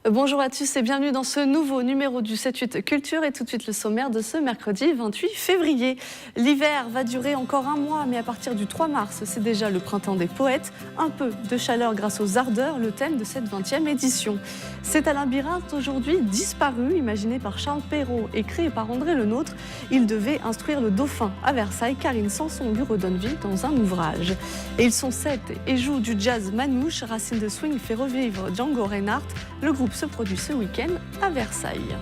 Bonjour à tous et bienvenue dans ce nouveau numéro du 7-8 Culture et tout de suite le sommaire de ce mercredi 28 février. L'hiver va durer encore un mois, mais à partir du 3 mars, c'est déjà le printemps des poètes. Un peu de chaleur grâce aux ardeurs, le thème de cette 20e édition. C'est un labyrinthe aujourd'hui disparu, imaginé par Charles Perrault et créé par André Le Nôtre. Il devait instruire le dauphin à Versailles, Karine Sanson lui redonne vie dans un ouvrage. Et ils sont 7 et jouent du jazz manouche, Racine de Swing fait revivre Django Reinhardt. Le groupe se produit ce week-end à Versailles.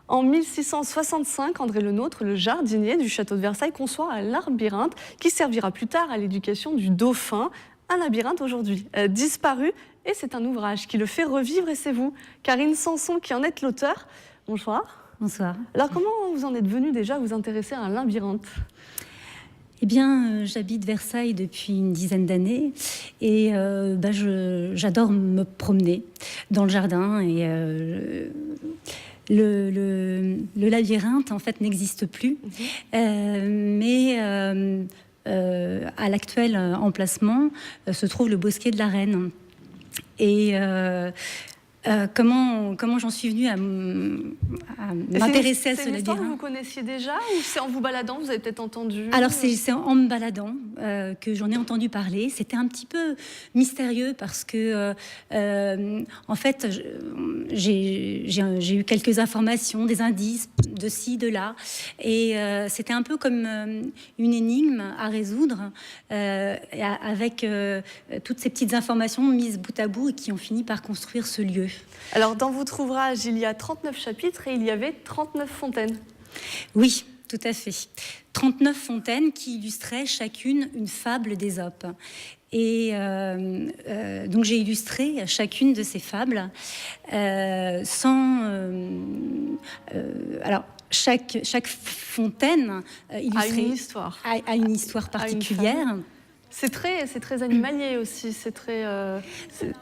En 1665, André Le Nôtre, le jardinier du château de Versailles, conçoit un labyrinthe qui servira plus tard à l'éducation du dauphin. Un labyrinthe aujourd'hui disparu et c'est un ouvrage qui le fait revivre et c'est vous, Karine Sanson, qui en êtes l'auteur. Bonsoir. Bonsoir. Alors comment vous en êtes venu déjà à vous intéresser à un labyrinthe ? Eh bien, j'habite Versailles depuis une dizaine d'années et j'adore me promener dans le jardin et le labyrinthe en fait n'existe plus, mais à l'actuel emplacement se trouve le bosquet de la Reine. Et comment j'en suis venue à m'intéresser à ce labyrinthe. C'est une histoire que vous connaissiez déjà ou c'est en vous baladant, vous avez peut-être entendu? Alors c'est en me baladant que j'en ai entendu parler. C'était un petit peu mystérieux parce que en fait j'ai eu quelques informations, des indices de ci, de là, et c'était un peu comme une énigme à résoudre avec toutes ces petites informations mises bout à bout et qui ont fini par construire ce lieu. Alors, dans votre ouvrage, il y a 39 chapitres et il y avait 39 fontaines. Oui, tout à fait. 39 fontaines qui illustraient chacune une fable d'Ésope. Et donc, j'ai illustré chacune de ces fables alors, chaque fontaine illustrée a une histoire particulière. C'est très animalier aussi, c'est très...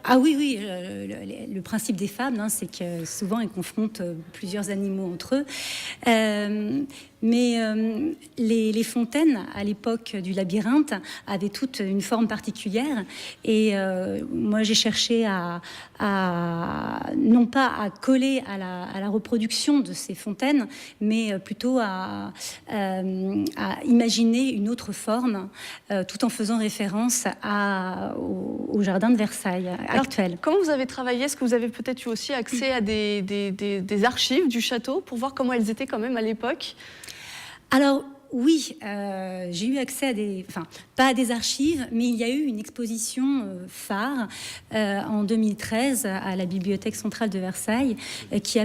Ah oui, le principe des fables, c'est que souvent elles confrontent plusieurs animaux entre eux. Mais les fontaines, à l'époque du labyrinthe, avaient toutes une forme particulière. Et moi, j'ai cherché non pas à coller à la reproduction de ces fontaines, mais plutôt à imaginer une autre forme, tout en faisant référence au jardin de Versailles actuel. Alors, comment vous avez travaillé? Est-ce que vous avez peut-être eu aussi accès à des archives du château pour voir comment elles étaient quand même à l'époque? Alors oui, j'ai eu accès pas à des archives, mais il y a eu une exposition phare en 2013 à la Bibliothèque centrale de Versailles qui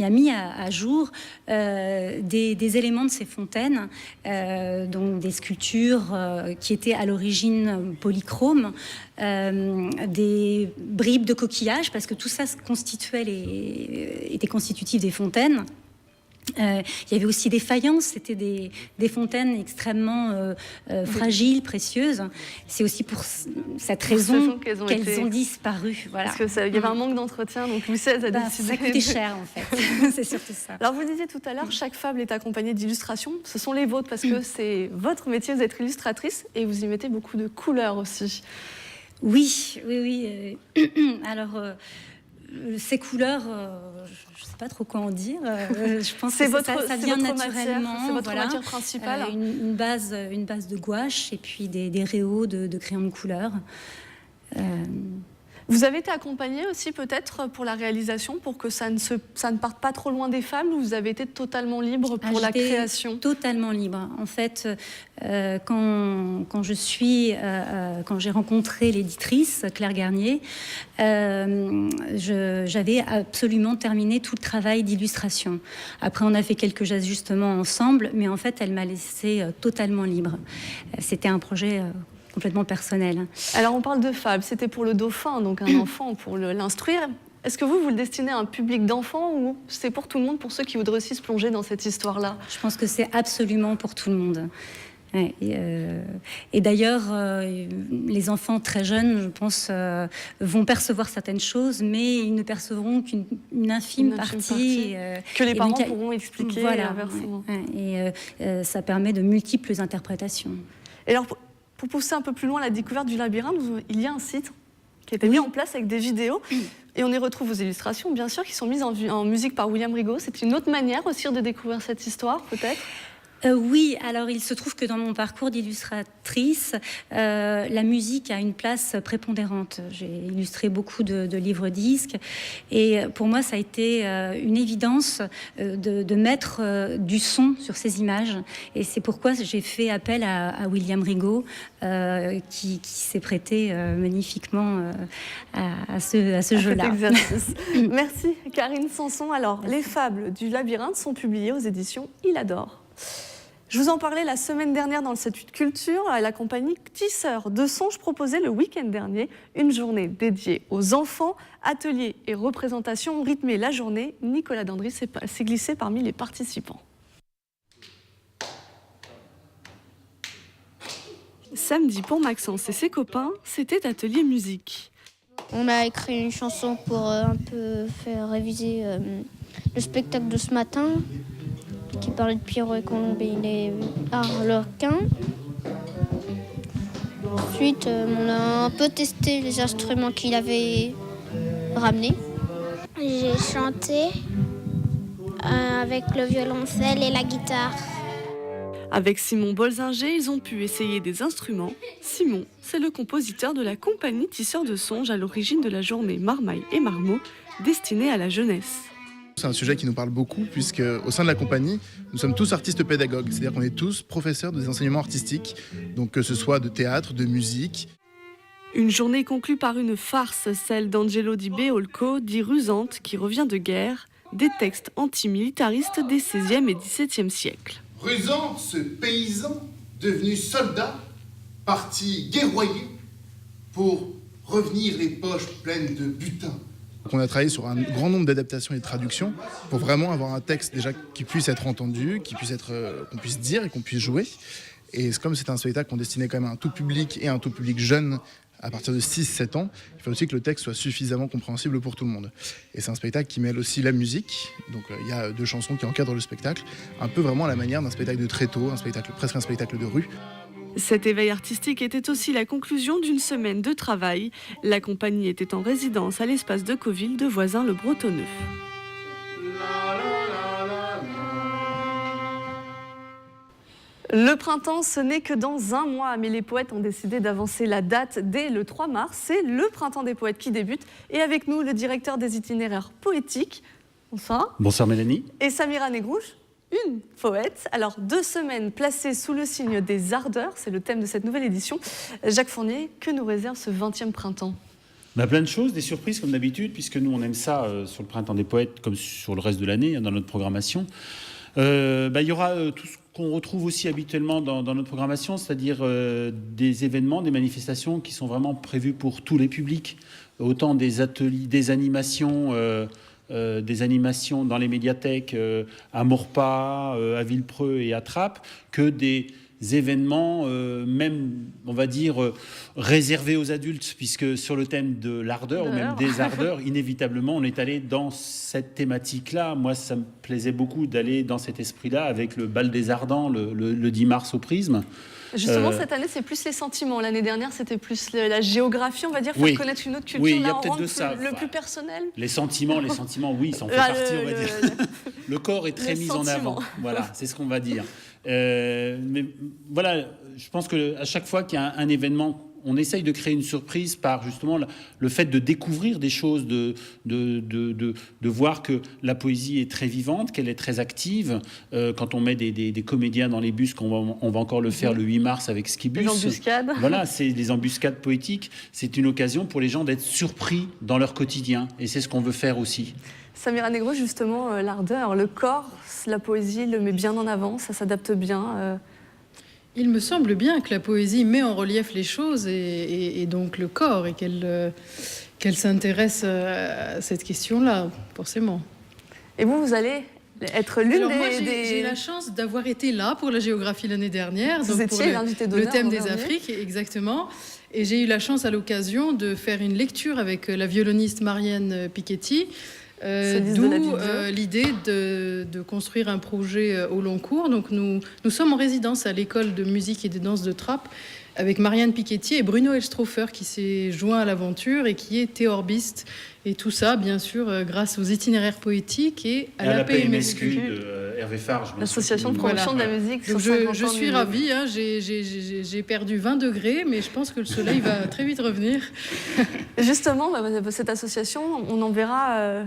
a mis à jour des éléments de ces fontaines, donc des sculptures qui étaient à l'origine polychromes, des bribes de coquillages, parce que tout ça était constitutif des fontaines. Il y avait aussi des faïences, c'était des fontaines extrêmement fragiles, précieuses. C'est aussi pour cette raison qu'elles ont disparu. Voilà. Parce qu'il y avait un manque d'entretien, donc Louis XVI a décidé... Ça coûtait cher, en fait. C'est surtout ça. Alors, vous disiez tout à l'heure, chaque fable est accompagnée d'illustrations. Ce sont les vôtres, parce que c'est votre métier, vous êtes illustratrice, et vous y mettez beaucoup de couleurs aussi. Oui. Alors... ces couleurs, je ne sais pas trop quoi en dire. Je pense que ça vient naturellement. C'est votre matière principale. Une base de gouache et puis des réaux de crayons de couleur. Vous avez été accompagnée aussi peut-être pour la réalisation, pour que ça ne parte pas trop loin des fables, ou vous avez été totalement libre pour la création? Totalement libre. En fait, quand j'ai rencontré l'éditrice Claire Garnier, j'avais absolument terminé tout le travail d'illustration. Après, on a fait quelques ajustements ensemble, mais en fait, elle m'a laissé totalement libre. C'était un projet complètement personnel. Alors, on parle de fable, c'était pour le dauphin, donc un enfant, pour l'instruire. Est-ce que vous le destinez à un public d'enfants ou c'est pour tout le monde, pour ceux qui voudraient aussi se plonger dans cette histoire-là? Je pense que c'est absolument pour tout le monde. Et d'ailleurs, les enfants très jeunes, je pense, vont percevoir certaines choses, mais ils ne percevront qu'une infime partie. Que les parents pourront expliquer inversement. Et ça permet de multiples interprétations. Et alors, pour pousser un peu plus loin la découverte du labyrinthe, il y a un site qui a été mis en place avec des vidéos. Et on y retrouve vos illustrations, bien sûr, qui sont mises en musique par William Rigaud. C'est une autre manière aussi de découvrir cette histoire, peut-être ? Oui, alors il se trouve que dans mon parcours d'illustratrice, la musique a une place prépondérante. J'ai illustré beaucoup de livres-disques et pour moi ça a été une évidence de mettre du son sur ces images et c'est pourquoi j'ai fait appel à William Rigaud qui s'est prêté magnifiquement à ce jeu-là. Merci Karine Sanson. Alors, les fables du labyrinthe sont publiées aux éditions Il Adore. Je vous en parlais la semaine dernière dans le 7-8 Culture à la compagnie Tisseurs de Son. Je proposais le week-end dernier une journée dédiée aux enfants. Ateliers et représentations ont rythmé la journée. Nicolas Dandry s'est glissé parmi les participants. Samedi, pour Maxence et ses copains, c'était atelier musique. On a écrit une chanson pour un peu faire réviser le spectacle de ce matin, qui parlait de Pierrot et Colombine et Harlequin. Ensuite, on a un peu testé les instruments qu'il avait ramenés. J'ai chanté avec le violoncelle et la guitare. Avec Simon Bolzinger, ils ont pu essayer des instruments. Simon, c'est le compositeur de la compagnie Tisseurs de Songe à l'origine de la journée Marmaille et Marmot, destinée à la jeunesse. C'est un sujet qui nous parle beaucoup puisque au sein de la compagnie, nous sommes tous artistes pédagogues, c'est-à-dire qu'on est tous professeurs des enseignements artistiques, donc que ce soit de théâtre, de musique. Une journée conclue par une farce, celle d'Angelo Di Beolco, dit rusante, qui revient de guerre, des textes antimilitaristes des XVIe et XVIIe siècles. Rusante, ce paysan devenu soldat, parti guerroyer pour revenir les poches pleines de butin. On a travaillé sur un grand nombre d'adaptations et de traductions pour vraiment avoir un texte déjà qui puisse être entendu, qu'on puisse dire et qu'on puisse jouer. Et comme c'est un spectacle qu'on destinait quand même à un tout public et à un tout public jeune à partir de 6-7 ans, il faut aussi que le texte soit suffisamment compréhensible pour tout le monde. Et c'est un spectacle qui mêle aussi la musique, donc il y a 2 chansons qui encadrent le spectacle, un peu vraiment à la manière d'un spectacle de tréteau, presque un spectacle de rue. Cet éveil artistique était aussi la conclusion d'une semaine de travail. La compagnie était en résidence à l'espace de Coville de Voisins-le-Bretonneux. Le printemps, ce n'est que dans un mois, mais les poètes ont décidé d'avancer la date dès le 3 mars. C'est le printemps des poètes qui débute. Et avec nous, le directeur des itinéraires poétiques. Bonsoir. Bonsoir Mélanie. Et Samira Negrouche, une poète. Alors, 2 semaines placées sous le signe des ardeurs, c'est le thème de cette nouvelle édition. Jacques Fournier, que nous réserve ce 20e printemps ? Plein de choses, des surprises comme d'habitude, puisque nous on aime ça sur le printemps des poètes comme sur le reste de l'année dans notre programmation. Il y aura tout ce qu'on retrouve aussi habituellement dans notre programmation, c'est-à-dire des événements, des manifestations qui sont vraiment prévues pour tous les publics, autant des ateliers, des animations dans les médiathèques à Maurepas, à Villepreux et à Trappes, que des événements, même, on va dire, réservés aux adultes, puisque sur le thème de l'ardeur, ou même des ardeurs, inévitablement, on est allé dans cette thématique-là. Moi, ça me plaisait beaucoup d'aller dans cet esprit-là, avec le bal des ardents, le 10 mars au Prisme. Justement, cette année, c'est plus les sentiments. L'année dernière, c'était plus la géographie, on va dire, faire connaître une autre culture. Oui, il y là, a peut-être de ça. Le plus personnel. Les sentiments, oui, ça en fait partie, on va dire. Le corps est très mis en avant. Voilà, c'est ce qu'on va dire. Mais voilà, je pense qu'à chaque fois qu'il y a un événement, on essaye de créer une surprise par justement le fait de découvrir des choses, de voir que la poésie est très vivante, qu'elle est très active. Quand on met des comédiens dans les bus, on va encore le faire le 8 mars avec Skibus. Les embuscades. Voilà, c'est des embuscades poétiques. C'est une occasion pour les gens d'être surpris dans leur quotidien. Et c'est ce qu'on veut faire aussi. Samira Negro, justement, l'ardeur, le corps, la poésie le met bien en avant, ça s'adapte bien. Il me semble bien que la poésie met en relief les choses et donc le corps et qu'elle s'intéresse à cette question-là, forcément. Et vous allez être l'une des... J'ai la chance d'avoir été là pour la géographie l'année dernière. Vous étiez l'invité d'honneur. Le thème des Afriques, exactement. Et j'ai eu la chance à l'occasion de faire une lecture avec la violoniste Marianne Piketty, d'où l'idée de construire un projet au long cours. Donc nous sommes en résidence à l'école de musique et des danses de Trappes avec Marianne Piketty et Bruno Elstroffer qui s'est joint à l'aventure et qui est théorbiste. Et tout ça, bien sûr, grâce aux itinéraires poétiques et à la PMSQ de Hervé Farge. L'association de promotion de la musique. Donc sur 50 je ans suis du- ravie, hein, j'ai perdu 20 degrés, mais je pense que le soleil va très vite revenir. Justement, cette association, on en verra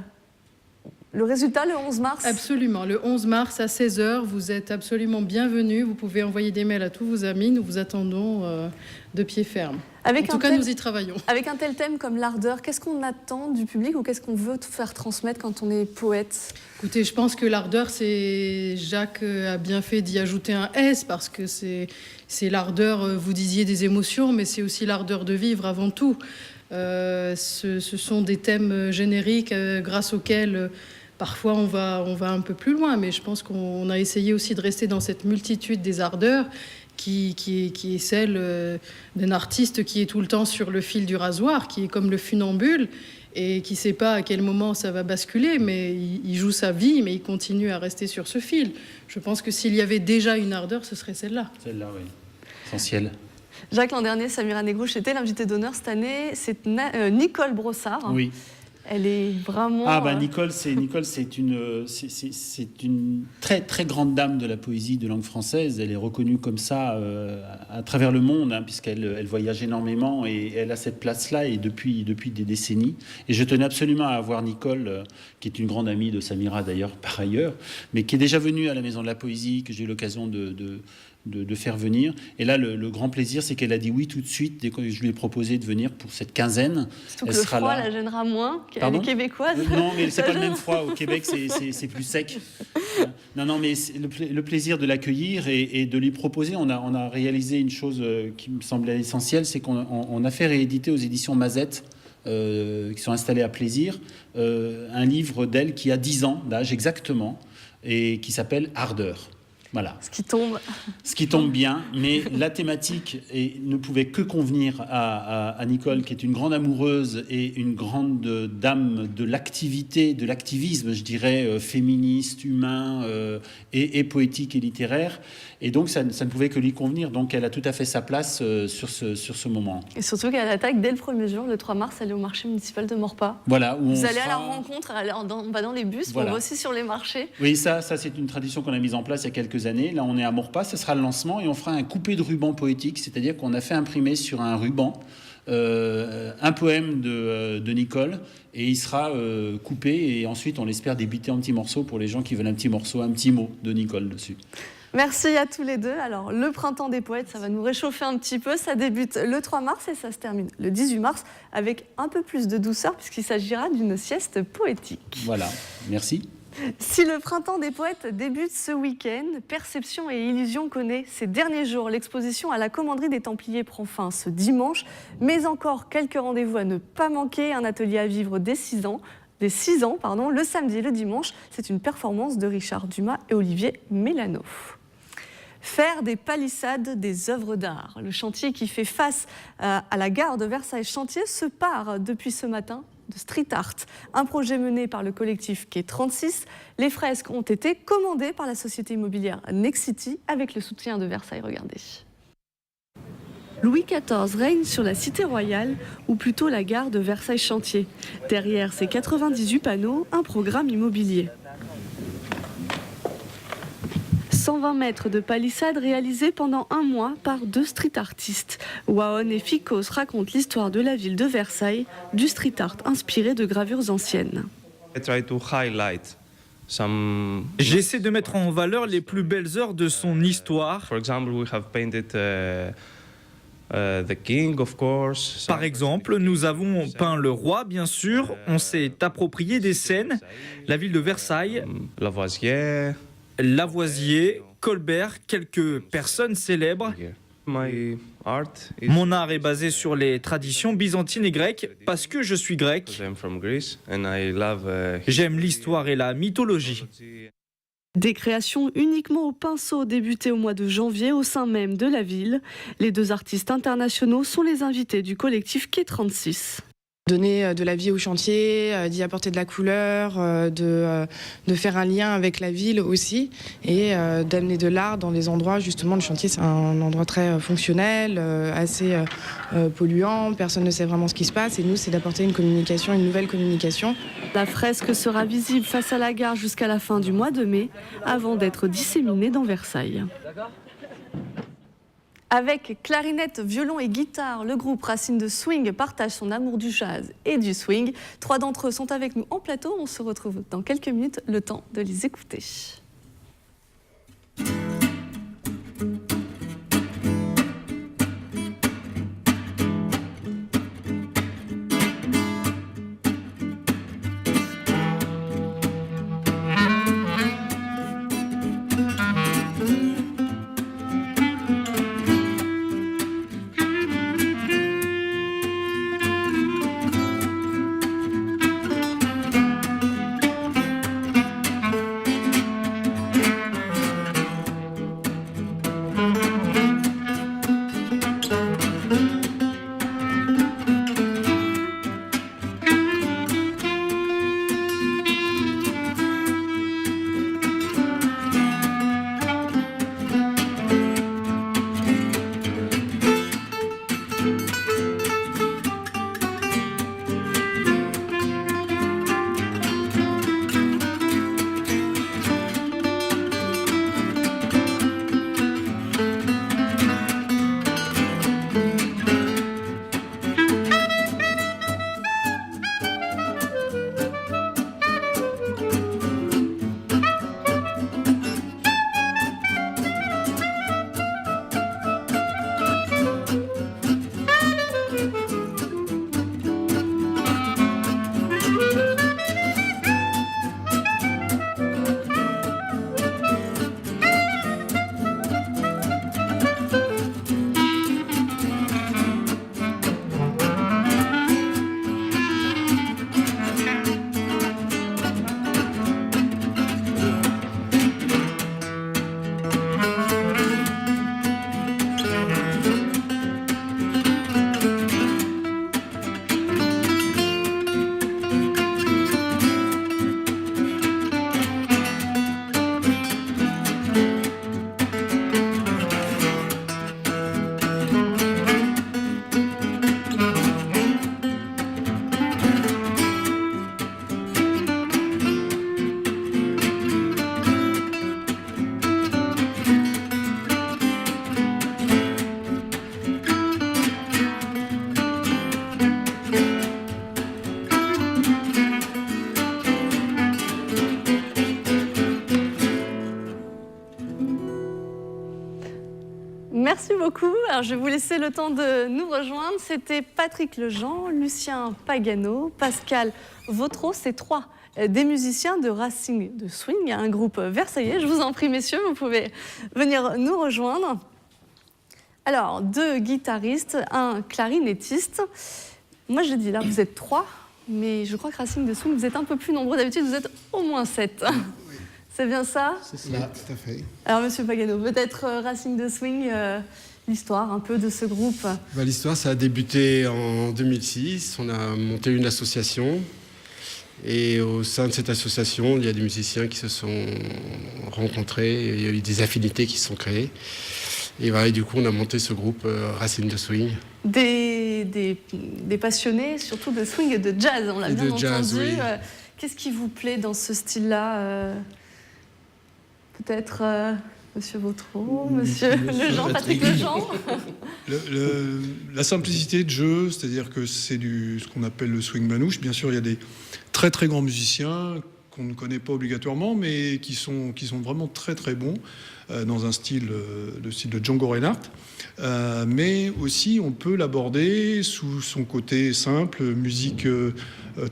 le résultat le 11 mars. Absolument, le 11 mars à 16h, vous êtes absolument bienvenus. Vous pouvez envoyer des mails à tous vos amis, nous vous attendons de pied ferme. En tout cas, nous y travaillons. Avec un tel thème comme l'ardeur, qu'est-ce qu'on attend du public ou qu'est-ce qu'on veut faire transmettre quand on est poète? Écoutez, je pense que l'ardeur, Jacques a bien fait d'y ajouter un S parce que c'est l'ardeur, vous disiez des émotions, mais c'est aussi l'ardeur de vivre avant tout. Ce sont des thèmes génériques grâce auxquels parfois on va un peu plus loin, mais je pense qu'on a essayé aussi de rester dans cette multitude des ardeurs qui est celle d'un artiste qui est tout le temps sur le fil du rasoir, qui est comme le funambule et qui ne sait pas à quel moment ça va basculer, mais il joue sa vie, mais il continue à rester sur ce fil. Je pense que s'il y avait déjà une ardeur, ce serait celle-là. Celle-là, oui. Essentiel. Jacques, l'an dernier, Samira Negrouche était l'invitée d'honneur. Cette année, c'est Nicole Brossard. Oui. Elle est vraiment... Nicole, c'est une très très grande dame de la poésie de langue française. Elle est reconnue comme ça à travers le monde, hein, puisqu'elle voyage énormément et elle a cette place-là et depuis des décennies. Et je tenais absolument à avoir Nicole, qui est une grande amie de Samira d'ailleurs par ailleurs, mais qui est déjà venue à la Maison de la Poésie, que j'ai eu l'occasion de faire venir. Et là, le grand plaisir, c'est qu'elle a dit oui tout de suite dès que je lui ai proposé de venir pour cette quinzaine. Surtout que le froid la gênera moins. Elle est québécoise. Non, mais c'est pas le même froid. Au Québec, c'est plus sec. Non, mais le plaisir de l'accueillir et de lui proposer. On a réalisé une chose qui me semblait essentielle, c'est qu'on a fait rééditer aux éditions Mazette, qui sont installées à Plaisir, un livre d'elle qui a 10 ans d'âge exactement et qui s'appelle Ardeur. Voilà. Ce qui tombe bien, mais la thématique ne pouvait que convenir à Nicole, qui est une grande amoureuse et une grande dame de l'activité, de l'activisme, je dirais, féministe, humain et poétique et littéraire. Et donc, ça ne pouvait que lui convenir. Donc, elle a tout à fait sa place sur ce moment. Et surtout qu'elle attaque dès le premier jour, le 3 mars, elle est au marché municipal de Maurepas. Voilà. Vous allez à la rencontre, on va dans les bus, voilà. On va aussi sur les marchés. Oui, ça c'est une tradition qu'on a mise en place il y a quelques années. Là, on est à Maurepas, ce sera le lancement et on fera un coupé de ruban poétique, c'est-à-dire qu'on a fait imprimer sur un ruban un poème de Nicole et il sera coupé et ensuite on l'espère débiter en petits morceaux pour les gens qui veulent un petit morceau, un petit mot de Nicole dessus. Merci à tous les deux. Alors, le printemps des poètes, ça va nous réchauffer un petit peu. Ça débute le 3 mars et ça se termine le 18 mars avec un peu plus de douceur puisqu'il s'agira d'une sieste poétique. Voilà, merci. Si le printemps des poètes débute ce week-end, Perception et Illusion connaît ces derniers jours. L'exposition à la Commanderie des Templiers prend fin ce dimanche, mais encore quelques rendez-vous à ne pas manquer. Un atelier à vivre dès 6 ans. Le samedi et le dimanche, c'est une performance de Richard Dumas et Olivier Mélano. Faire des palissades des œuvres d'art. Le chantier qui fait face à la gare de Versailles-Chantier se part depuis ce matin de street art, un projet mené par le collectif Quai 36. Les fresques ont été commandées par la société immobilière Nexity avec le soutien de Versailles. Regardez. Louis XIV règne sur la cité royale, ou plutôt la gare de Versailles-Chantier. Derrière ces 98 panneaux, un programme immobilier. 120 mètres de palissade réalisés pendant un mois par 2 street artistes. Waon et Ficos racontent l'histoire de la ville de Versailles, du street art inspiré de gravures anciennes. J'essaie de mettre en valeur les plus belles heures de son histoire. Par exemple, nous avons peint le roi, bien sûr. On s'est approprié des scènes. La ville de Versailles, Lavoisier, Colbert, quelques personnes célèbres. Mon art est basé sur les traditions byzantines et grecques parce que je suis grec. J'aime l'histoire et la mythologie. Des créations uniquement au pinceau débutées au mois de janvier au sein même de la ville. Les 2 artistes internationaux sont les invités du collectif Quai 36. Donner de la vie au chantier, d'y apporter de la couleur, de faire un lien avec la ville aussi et d'amener de l'art dans les endroits. Justement, le chantier, c'est un endroit très fonctionnel, assez polluant, personne ne sait vraiment ce qui se passe et nous, c'est d'apporter une nouvelle communication. La fresque sera visible face à la gare jusqu'à la fin du mois de mai, avant d'être disséminée dans Versailles. Avec clarinette, violon et guitare, le groupe Racines de Swing partage son amour du jazz et du swing. 3 d'entre eux sont avec nous en plateau. On se retrouve dans quelques minutes, le temps de les écouter. Merci beaucoup. Alors, je vais vous laisser le temps de nous rejoindre. C'était Patrick Lejean, Lucien Pagano, Pascal Vautreau. C'est 3 des musiciens de Racines de Swing, un groupe versaillais. Je vous en prie, messieurs, vous pouvez venir nous rejoindre. Alors, 2 guitaristes, un clarinettiste. Moi, je dis là, vous êtes 3, mais je crois que Racines de Swing, vous êtes un peu plus nombreux. D'habitude, vous êtes au moins 7. C'est bien ça? C'est cela, tout à fait. Alors, monsieur Pagano, peut-être Racines de Swing, l'histoire un peu de ce groupe. L'histoire, ça a débuté en 2006. On a monté une association. Et au sein de cette association, il y a des musiciens qui se sont rencontrés. Il y a eu des affinités qui se sont créées. Et voilà, et du coup, on a monté ce groupe Racines de Swing. Des passionnés, surtout de swing et de jazz, on l'a bien entendu. Jazz, oui. Qu'est-ce qui vous plaît dans ce style-là Peut-être monsieur Vautreau, monsieur Lejean, Patrick Lejean. La simplicité de jeu, c'est-à-dire que c'est ce qu'on appelle le swing manouche. Bien sûr, il y a des très très grands musiciens qu'on ne connaît pas obligatoirement, mais qui sont vraiment très très bons dans un style, le style de Django Reinhardt. Mais aussi, on peut l'aborder sous son côté simple, musique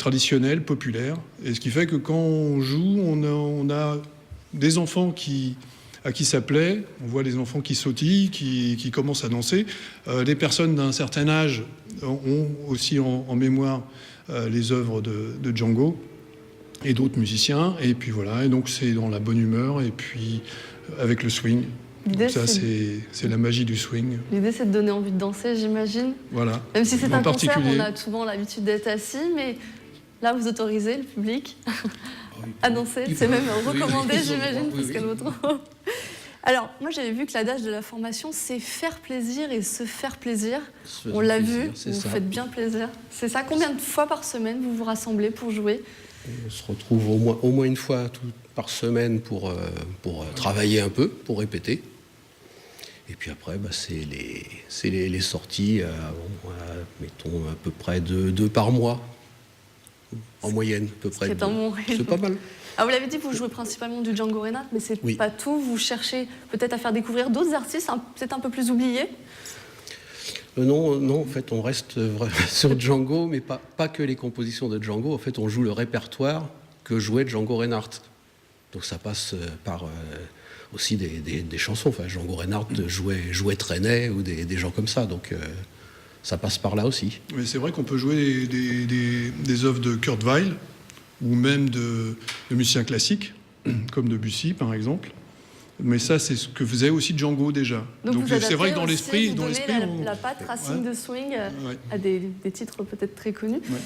traditionnelle, populaire. Et ce qui fait que quand on joue, on a des enfants à qui ça plaît, on voit les enfants qui sautillent, qui commencent à danser. Les personnes d'un certain âge ont aussi en mémoire les œuvres de Django et d'autres musiciens. Et puis voilà, et donc c'est dans la bonne humeur et puis avec le swing. L'idée, Ça, c'est la magie du swing. L'idée, c'est de donner envie de danser, j'imagine. Voilà. Même si c'est En un concert, particulier. on a souvent l'habitude d'être assis, mais là, vous autorisez le public à danser. C'est même recommandé, j'imagine, parce que notre... Alors, moi, j'avais vu que l'adage de la formation, c'est faire plaisir et se faire plaisir. On l'a vu, vous faites bien plaisir. C'est ça. Combien de fois par semaine vous vous rassemblez pour jouer? On se retrouve au moins une fois par semaine pour travailler un peu, pour répéter. Et puis après, c'est les sorties, mettons à peu près deux par mois, en moyenne, à peu près. C'est un bon rythme. C'est pas mal. Ah, vous l'avez dit, vous jouez principalement du Django Reinhardt, mais c'est pas tout. Vous cherchez peut-être à faire découvrir d'autres artistes, peut-être un peu plus oubliés. Non, en fait, on reste vraiment sur Django, mais pas que les compositions de Django. En fait, on joue le répertoire que jouait Django Reinhardt. Donc ça passe par aussi des chansons. Enfin, Django Reinhardt jouait Trenet ou des gens comme ça. Donc ça passe par là aussi. Mais c'est vrai qu'on peut jouer des œuvres de Kurt Weill ou même de musiciens classiques, comme Debussy par exemple. Mais ça, c'est ce que faisait aussi Django déjà. Donc c'est vrai que dans l'esprit, la patte racine de swing à des titres peut-être très connus. Ouais.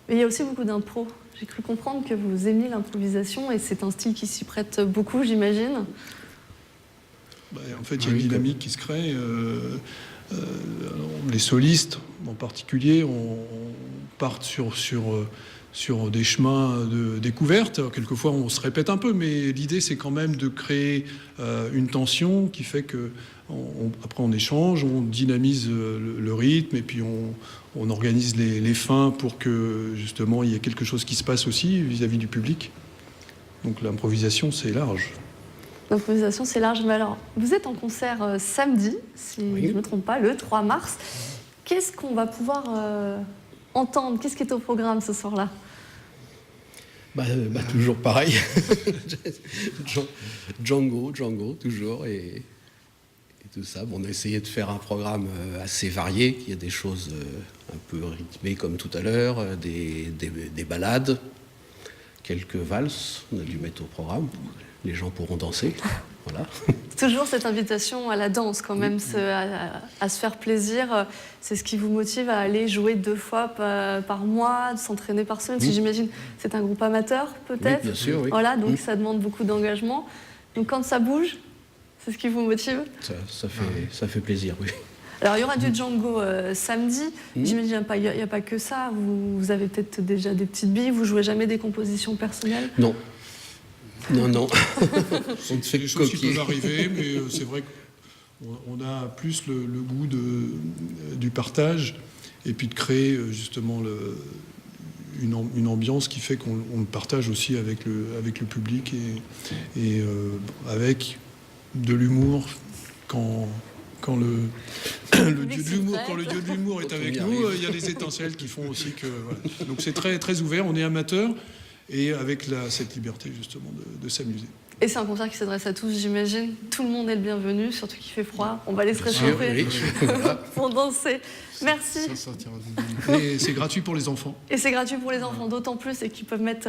Mais il y a aussi beaucoup d'impro. J'ai cru comprendre que vous aimiez l'improvisation et c'est un style qui s'y prête beaucoup, j'imagine. En fait, il y a une dynamique qui se crée. Les solistes, en particulier, on part sur des chemins de découverte. Alors, quelquefois, on se répète un peu, mais l'idée, c'est quand même de créer une tension qui fait que après on échange, on dynamise le rythme et puis on organise les fins pour que justement il y ait quelque chose qui se passe aussi vis-à-vis du public. Donc l'improvisation, c'est large. L'improvisation, c'est large. Mais alors, vous êtes en concert samedi, si je ne me trompe pas, le 3 mars. Qu'est-ce qu'on va pouvoir entendre? Qu'est-ce qui est au programme ce soir-là? Toujours pareil. Django, toujours. Et tout ça. On a essayé de faire un programme assez varié, qui a des choses un peu rythmées comme tout à l'heure, des ballades, quelques valses, on a dû mettre au programme. Les gens pourront danser. Voilà. Toujours cette invitation à la danse, quand même, à se faire plaisir. C'est ce qui vous motive à aller jouer 2 fois par mois, de s'entraîner par semaine. Si j'imagine, c'est un groupe amateur, peut-être. Oui, bien sûr, oui. Voilà, donc ça demande beaucoup d'engagement. Donc quand ça bouge, c'est ce qui vous motive? Ça fait plaisir, oui. Alors, il y aura du Django samedi. J'imagine qu'il n'y a pas que ça. Vous avez peut-être déjà des petites billes. Vous jouez jamais des compositions personnelles? Non. Non. On ne fait des choses qui peuvent arriver, mais c'est vrai qu'on a plus le goût du partage et puis de créer justement une ambiance qui fait qu'on le partage aussi avec le public et avec de l'humour quand le dieu de l'humour est avec nous, il y a des étincelles qui font aussi que... Voilà. Donc c'est très, très ouvert, on est amateur et avec cette liberté justement de s'amuser. Et c'est un concert qui s'adresse à tous, j'imagine. Tout le monde est le bienvenu, surtout qu'il fait froid. On va aller se réchauffer pour danser. Merci. Et c'est gratuit pour les enfants. Et c'est gratuit pour les enfants, d'autant plus, et qu'ils peuvent mettre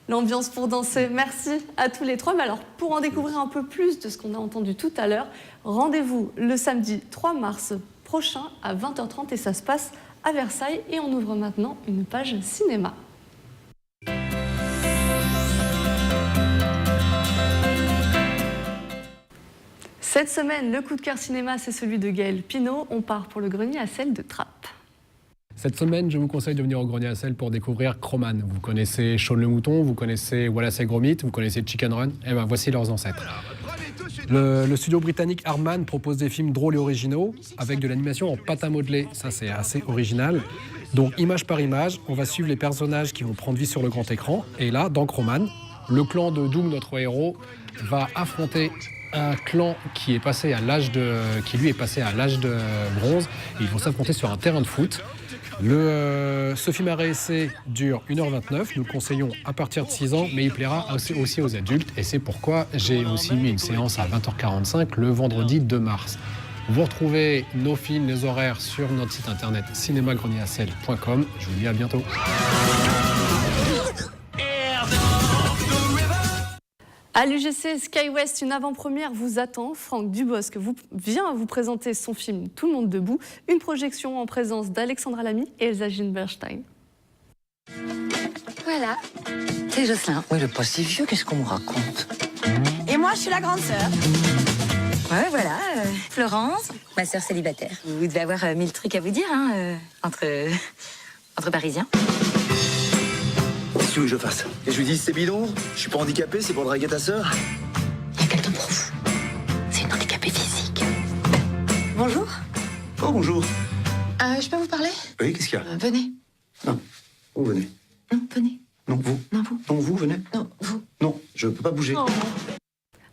l'ambiance pour danser. Merci à tous les 3. Mais alors, pour en découvrir un peu plus de ce qu'on a entendu tout à l'heure, rendez-vous le samedi 3 mars prochain à 20h30 et ça se passe à Versailles. Et on ouvre maintenant une page cinéma. Cette semaine, le coup de cœur cinéma, c'est celui de Gaël Pinault. On part pour le grenier à sel de Trappes. Cette semaine, je vous conseille de venir au grenier à sel pour découvrir Croman. Vous connaissez Shaun le Mouton, vous connaissez Wallace et Gromit, vous connaissez Chicken Run. Eh bien, voici leurs ancêtres. Le studio britannique Aardman propose des films drôles et originaux avec de l'animation en pâte à modeler. Ça, c'est assez original. Donc, image par image, on va suivre les personnages qui vont prendre vie sur le grand écran. Et là, dans Croman, le clan de Doom, notre héros, va affronter un clan qui lui est passé à l'âge de bronze. Et ils vont s'affronter sur un terrain de foot. Ce film à réessai dure 1h29. Nous le conseillons à partir de 6 ans, mais il plaira aussi aux adultes. Et c'est pourquoi j'ai aussi mis une séance à 20h45 le vendredi 2 mars. Vous retrouvez nos films, les horaires sur notre site internet cinémagrenier-à-sel.com. Je vous dis à bientôt. À l'UGC SkyWest, une avant-première vous attend. Franck Dubosc vient vous présenter son film Tout le monde debout, une projection en présence d'Alexandra Lamy et Elsa Ginberstein. Voilà, c'est Jocelyn. Oui, le pas si vieux, qu'est-ce qu'on me raconte? Et moi, je suis la grande sœur. Ouais, voilà, Florence, ma sœur célibataire. Vous devez avoir 1000 trucs à vous dire, hein, entre Parisiens. Qu'est-ce que tu veux que je fasse? Et je lui dis, c'est bidon, je suis pas handicapé, c'est pour draguer ta sœur. Il y a quelqu'un pour vous. C'est une handicapée physique. Bonjour. Oh, bonjour. Je peux vous parler? Oui, qu'est-ce qu'il y a? Venez. Non, vous venez. Non, venez. Non, vous. Non, vous. Non, vous venez. Non, vous. Non, je peux pas bouger. Oh.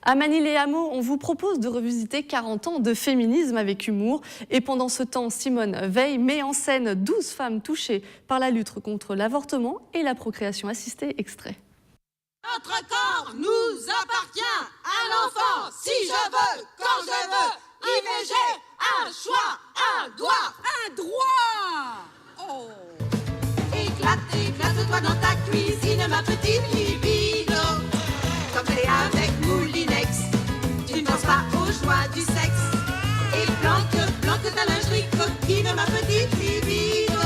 À Manille-les-Hameaux, on vous propose de revisiter 40 ans de féminisme avec humour. Et pendant ce temps, Simone Veil met en scène 12 femmes touchées par la lutte contre l'avortement et la procréation assistée. Extrait. Notre corps nous appartient à l'enfant. Si je veux, quand je veux, IVG, un choix, un droit. Un droit. Oh. Éclate-toi dans ta cuisine, ma petite libido. Comme t'es avec Moulinex, tu ne penses pas aux joies du sexe. Et planque ta lingerie coquine, ma petite libido.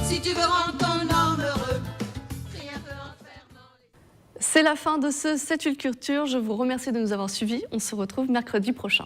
Si tu veux rendre ton homme heureux, rien peut en faire dans les... C'est la fin de ce 7 Culture. Je vous remercie de nous avoir suivis. On se retrouve mercredi prochain.